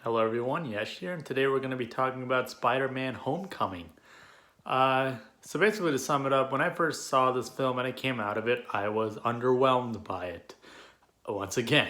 Hello everyone, Yash here, and today we're going to be talking about Spider-Man Homecoming. So basically to sum it up, when I first saw this film and I came out of it, I was underwhelmed by it, once again.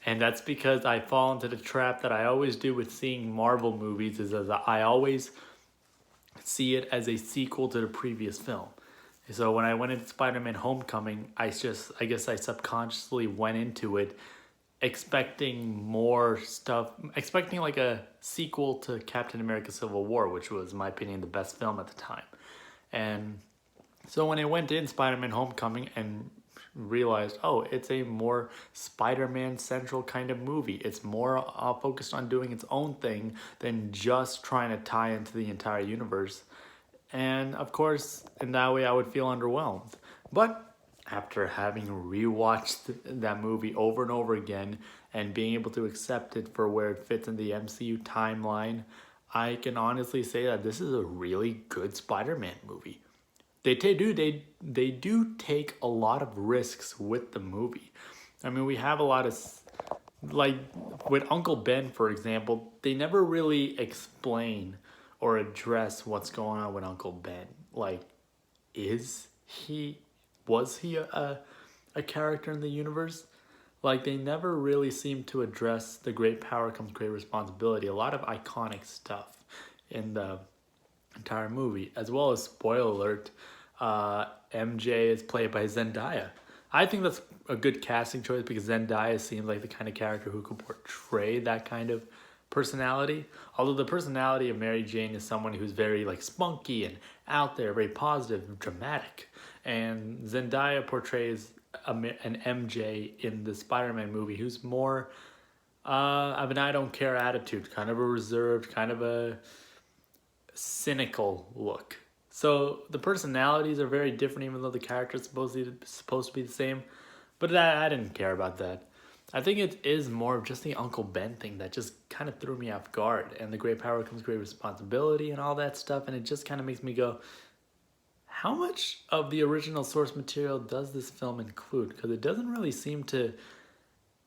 And that's because I fall into the trap that I always do with seeing Marvel movies, is as I always see it as a sequel to the previous film. So when I went into Spider-Man Homecoming, I guess I subconsciously went into it expecting more stuff, expecting like a sequel to Captain America Civil War, which was, in my opinion, the best film at the time. And so when I went in Spider-Man Homecoming and realized, oh, it's a more Spider-Man central kind of movie. It's more focused on doing its own thing than just trying to tie into the entire universe. And of course, in that way, I would feel underwhelmed. But after having rewatched that movie over and over again and being able to accept it for where it fits in the MCU timeline, I can honestly say that this is a really good Spider-Man movie. They do take a lot of risks with the movie. I mean, we have a lot of, like, with Uncle Ben, for example, they never really explain or address what's going on with Uncle Ben. Like, is he was he a character in the universe? Like, they never really seem to address the great power comes great responsibility. A lot of iconic stuff in the entire movie, as well as spoiler alert, MJ is played by Zendaya. I think that's a good casting choice because Zendaya seems like the kind of character who could portray that kind of personality. Although the personality of Mary Jane is someone who's very like spunky and out there, very positive, dramatic, and Zendaya portrays an MJ in the Spider-Man movie who's more of an I don't care attitude, kind of a reserved, kind of a cynical look. So the personalities are very different, even though the character is supposed to be the same. But I didn't care about that. I think it is more of just the Uncle Ben thing that just kind of threw me off guard, and the great power comes great responsibility and all that stuff, and it just kind of makes me go, how much of the original source material does this film include? Because it doesn't really seem to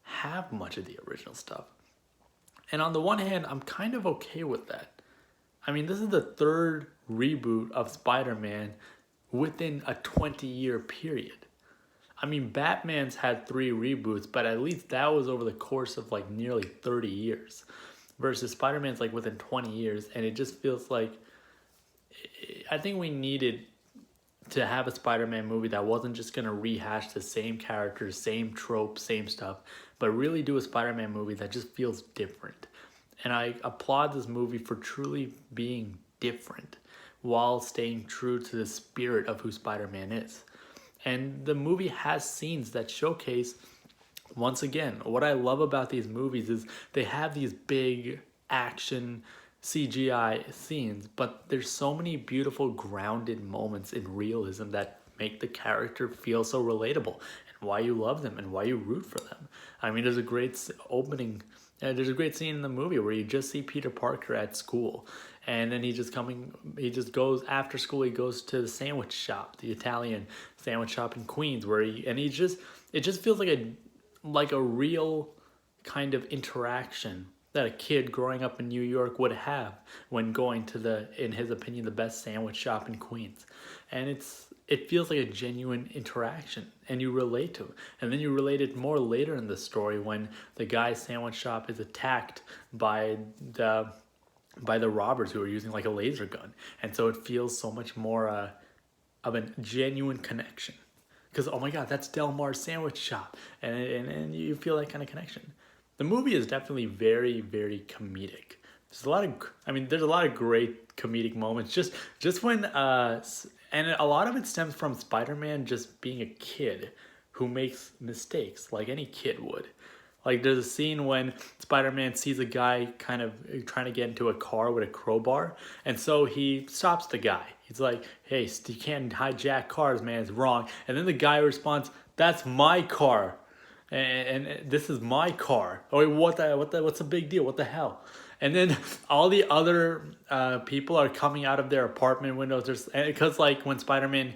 have much of the original stuff. And on the one hand, I'm kind of okay with that. I mean, this is the third reboot of Spider-Man within a 20-year period. I mean, Batman's had 3 reboots, but at least that was over the course of like nearly 30 years. Versus Spider-Man's like within 20 years, and it just feels like I think we needed to have a Spider-Man movie that wasn't just gonna rehash the same characters, same tropes, same stuff, but really do a Spider-Man movie that just feels different. And I applaud this movie for truly being different while staying true to the spirit of who Spider-Man is. And the movie has scenes that showcase, once again, what I love about these movies is they have these big action CGI scenes, but there's so many beautiful grounded moments in realism that make the character feel so relatable and why you love them and why you root for them. I mean, there's a great opening. There's a great scene in the movie where you just see Peter Parker at school, and then he just goes after school. He goes to the sandwich shop, the Italian sandwich shop in Queens, where it just feels like a real kind of interaction that a kid growing up in New York would have when going to in his opinion, the best sandwich shop in Queens. And it feels like a genuine interaction and you relate to it. And then you relate it more later in the story when the guy's sandwich shop is attacked by the robbers who are using like a laser gun. And so it feels so much more of a genuine connection. Because, oh my God, that's Del Mar's sandwich shop. And you feel that kind of connection. The movie is definitely very, very comedic. There's a lot of great comedic moments. Just when, and a lot of it stems from Spider-Man just being a kid who makes mistakes like any kid would. Like, there's a scene when Spider-Man sees a guy kind of trying to get into a car with a crowbar, and so he stops the guy. He's like, hey, you can't hijack cars, man, it's wrong. And then the guy responds, that's my car. And this is my car. Oh, what's the big deal? What the hell? And then all the other people are coming out of their apartment windows. Because like when Spider-Man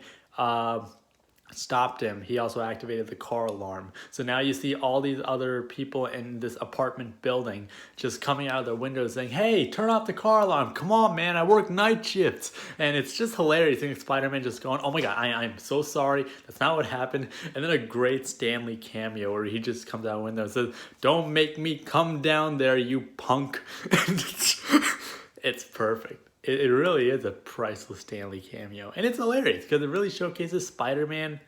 stopped him, he also activated the car alarm. So now you see all these other people in this apartment building just coming out of their windows saying, hey, turn off the car alarm. Come on, man, I work night shifts. And it's just hilarious seeing Spider-Man just going, oh my God, I'm so sorry. That's not what happened. And then a great Stanley cameo where he just comes out of the window and says, don't make me come down there, you punk. It's perfect. It really is a priceless Stanley cameo. And it's hilarious because it really showcases Spider-Man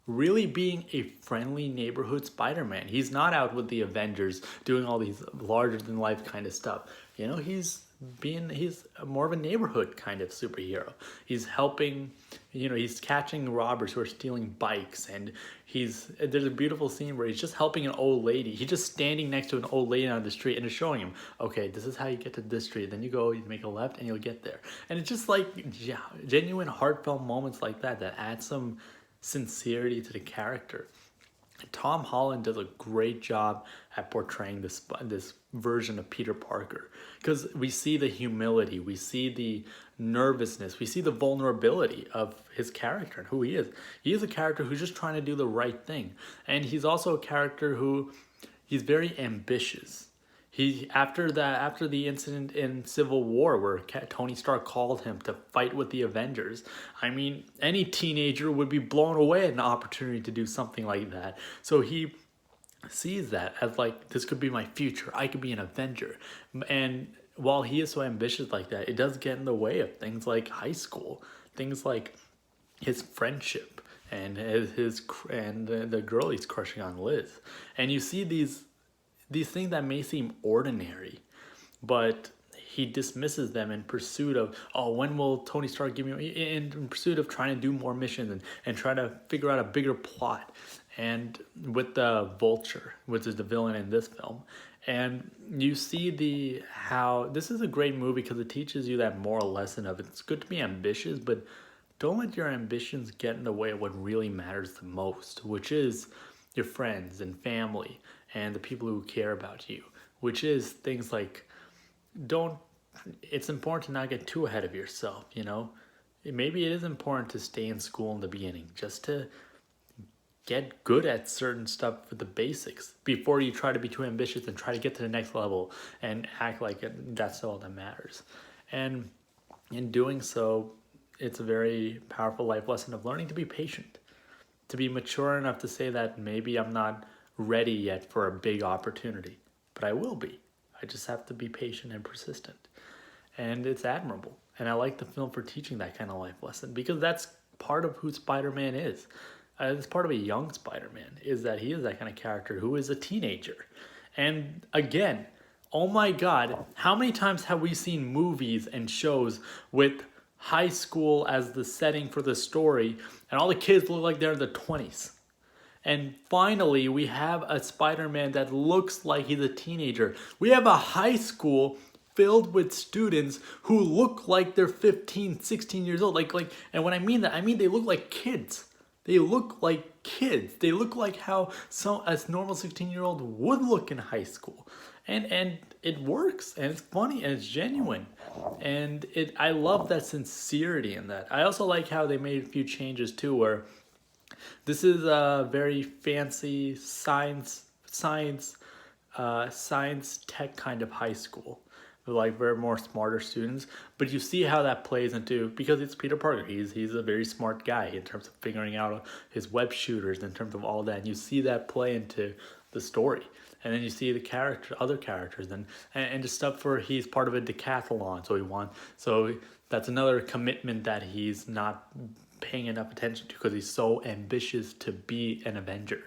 really being a friendly neighborhood Spider-Man. He's not out with the Avengers doing all these larger than life kind of stuff. You know, he's more of a neighborhood kind of superhero. He's helping, you know, he's catching robbers who are stealing bikes, and there's a beautiful scene where he's just helping an old lady. He's just standing next to an old lady on the street and is showing him, okay, this is how you get to this street. Then you make a left and you'll get there. And it's just like, yeah, genuine heartfelt moments like that add some sincerity to the character. Tom Holland does a great job at portraying this version of Peter Parker, because we see the humility, we see the nervousness, we see the vulnerability of his character and who he is. He is a character who's just trying to do the right thing, and he's also a character who he's very ambitious. After the incident in Civil War where Tony Stark called him to fight with the Avengers, I mean, any teenager would be blown away at an opportunity to do something like that. So he sees that as like, this could be my future. I could be an Avenger. And while he is so ambitious like that, it does get in the way of things like high school, things like his friendship and the girl he's crushing on, Liz. And you see these things that may seem ordinary, but he dismisses them in pursuit of, oh, when will Tony Stark give me, in pursuit of trying to do more missions and try to figure out a bigger plot. And with the Vulture, which is the villain in this film, and you see how this is a great movie because it teaches you that moral lesson of it's good to be ambitious, but don't let your ambitions get in the way of what really matters the most, which is your friends and family and the people who care about you, which is things like, it's important to not get too ahead of yourself, you know? Maybe it is important to stay in school in the beginning, just to get good at certain stuff for the basics before you try to be too ambitious and try to get to the next level and act like that's all that matters. And in doing so, it's a very powerful life lesson of learning to be patient, to be mature enough to say that maybe I'm not ready yet for a big opportunity, but I will be. I just have to be patient and persistent. And it's admirable. And I like the film for teaching that kind of life lesson, because that's part of who Spider-Man is. It's part of a young Spider-Man, is that he is that kind of character who is a teenager. And again, oh my God, how many times have we seen movies and shows with high school as the setting for the story, and all the kids look like they're in their 20s? And finally, we have a Spider-Man that looks like he's a teenager. We have a high school filled with students who look like they're 15, 16 years old. And when I mean that, I mean they look like kids. They look like kids. They look like how a normal 16-year-old would look in high school. And it works, and it's funny, and it's genuine. And I love that sincerity in that. I also like how they made a few changes too, where this is a very fancy science tech kind of high school, like very more smarter students. But you see how that plays into, because it's Peter Parker. He's a very smart guy in terms of figuring out his web shooters, in terms of all that. And you see that play into the story. And then you see the other characters, and just stuff for, he's part of a decathlon, so that's another commitment that he's not paying enough attention to because he's so ambitious to be an Avenger.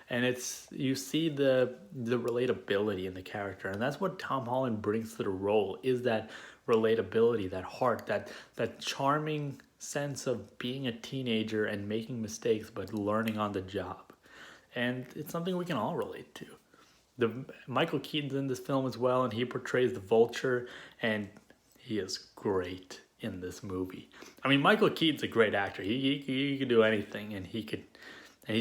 And you see the relatability in the character, and that's what Tom Holland brings to the role, is that relatability, that heart, that charming sense of being a teenager and making mistakes but learning on the job. And it's something we can all relate to. Michael Keaton's in this film as well, and he portrays the Vulture, and he is great in this movie. I mean, Michael Keaton's a great actor. He could do anything, and he's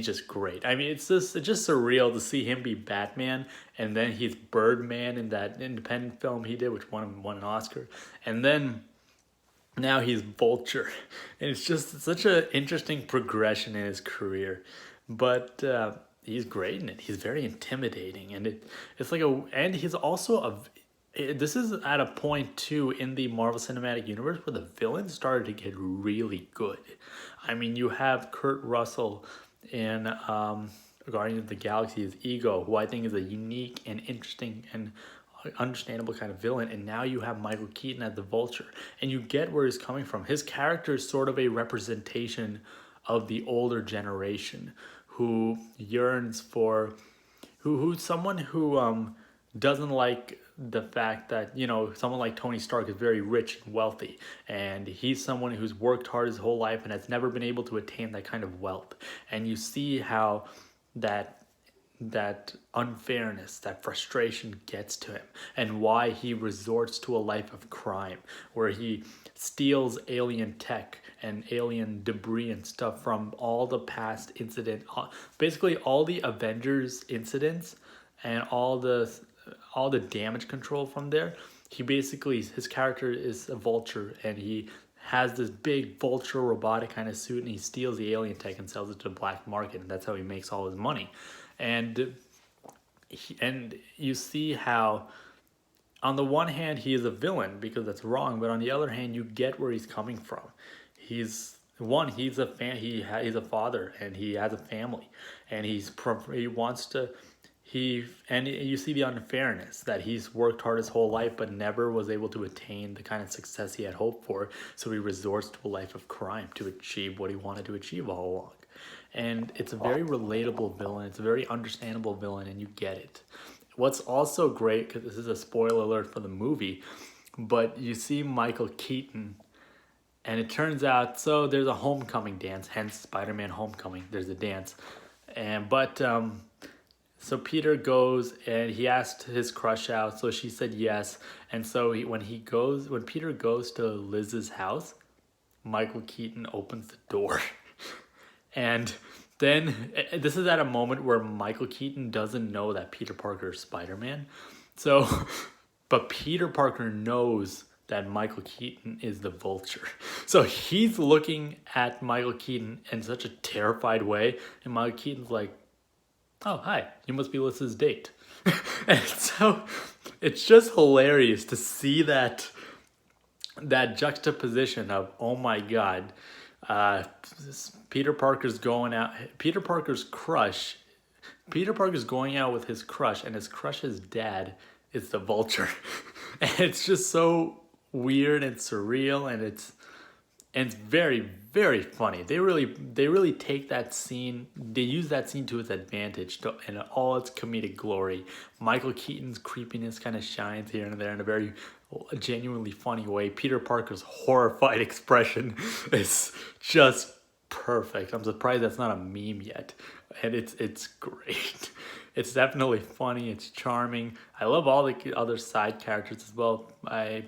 just great. I mean, it's just surreal to see him be Batman, and then he's Birdman in that independent film he did, which won an Oscar, and then Now he's Vulture, and it's just such an interesting progression in his career. But he's great in it. He's very intimidating, and it's like and he's also this is at a point too in the Marvel Cinematic Universe where the villains started to get really good. I mean, you have Kurt Russell in Guardians of the Galaxy as Ego, who I think is a unique and interesting and understandable kind of villain, and now you have Michael Keaton as the Vulture, and you get where he's coming from. His character is sort of a representation of the older generation who yearns for who's someone who doesn't like the fact that, you know, someone like Tony Stark is very rich and wealthy, and he's someone who's worked hard his whole life and has never been able to attain that kind of wealth. And you see how that unfairness, that frustration gets to him, and why he resorts to a life of crime where he steals alien tech and alien debris and stuff from all the past basically all the Avengers incidents and all the damage control from there. He basically, his character is a Vulture, and he has this big Vulture robotic kind of suit, and he steals the alien tech and sells it to the black market, and that's how he makes all his money. And you see how on the one hand he is a villain because that's wrong, but on the other hand you get where he's coming from. He's a father, and he has a family, and he wants to and you see the unfairness that he's worked hard his whole life but never was able to attain the kind of success he had hoped for, so he resorts to a life of crime to achieve what he wanted to achieve all along. And it's a very relatable villain, it's a very understandable villain, and you get it. What's also great, because this is a spoiler alert for the movie, but you see Michael Keaton, and it turns out, so there's a homecoming dance, hence Spider-Man Homecoming, there's a dance. So Peter goes and he asked his crush out, so she said yes. And so when Peter goes to Liz's house, Michael Keaton opens the door. And then this is at a moment where Michael Keaton doesn't know that Peter Parker is Spider-Man. But Peter Parker knows that Michael Keaton is the Vulture. So he's looking at Michael Keaton in such a terrified way, and Michael Keaton's like, "Oh, hi, you must be Liz's date." And so it's just hilarious to see that juxtaposition of, oh my God, Peter Parker's going out with his crush, and his crush's dad is the Vulture. And it's just so weird and surreal, and it's very, very funny. They really take that scene, they use that scene to its advantage in all its comedic glory. Michael Keaton's creepiness kind of shines here and there in a very genuinely funny way. Peter Parker's horrified expression is just perfect. I'm surprised that's not a meme yet. And it's great. It's definitely funny. It's charming. I love all the other side characters as well.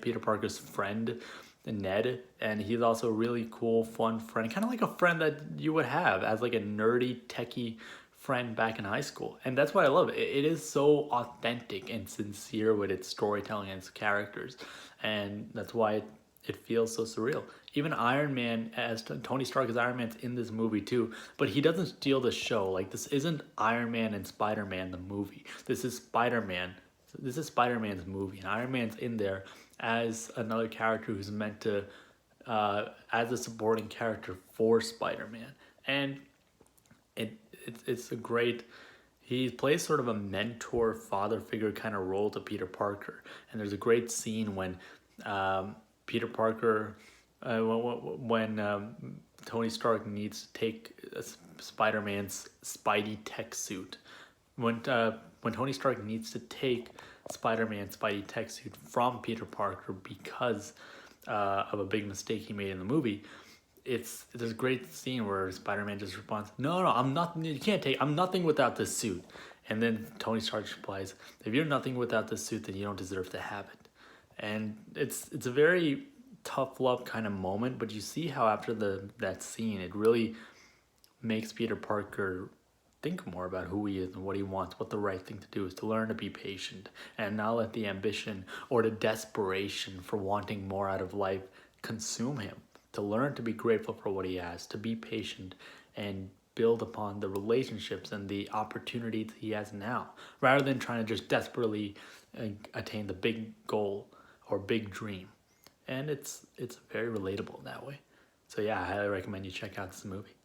Peter Parker's friend, Ned, and he's also a really cool, fun friend, kind of like a friend that you would have as like a nerdy, techie friend back in high school. And that's why I love it. It is so authentic and sincere with its storytelling and its characters, and that's why it feels so surreal. Even Iron Man, as Tony Stark as Iron Man's in this movie too, but he doesn't steal the show. Like, this isn't Iron Man and Spider-Man the movie. This is Spider-Man. This is Spider-Man's movie, and Iron Man's in there as another character who's meant to, as a supporting character for Spider-Man. And it's a great, he plays sort of a mentor, father figure kind of role to Peter Parker. And there's a great scene when Peter Parker, when Tony Stark needs to take Spider-Man's Spidey tech suit. When Tony Stark needs to take Spider-Man's Spidey tech suit from Peter Parker because of a big mistake he made in the movie, there's a great scene where Spider-Man just responds, no, I'm not, you can't take, I'm nothing without this suit. And then Tony Stark replies, if you're nothing without this suit, then you don't deserve to have it. And it's a very tough love kind of moment, but you see how after that scene, it really makes Peter Parker think more about who he is and what he wants, what the right thing to do is, to learn to be patient and not let the ambition or the desperation for wanting more out of life consume him, to learn to be grateful for what he has, to be patient and build upon the relationships and the opportunities he has now, rather than trying to just desperately attain the big goal or big dream. And it's very relatable in that way. So yeah, I highly recommend you check out this movie.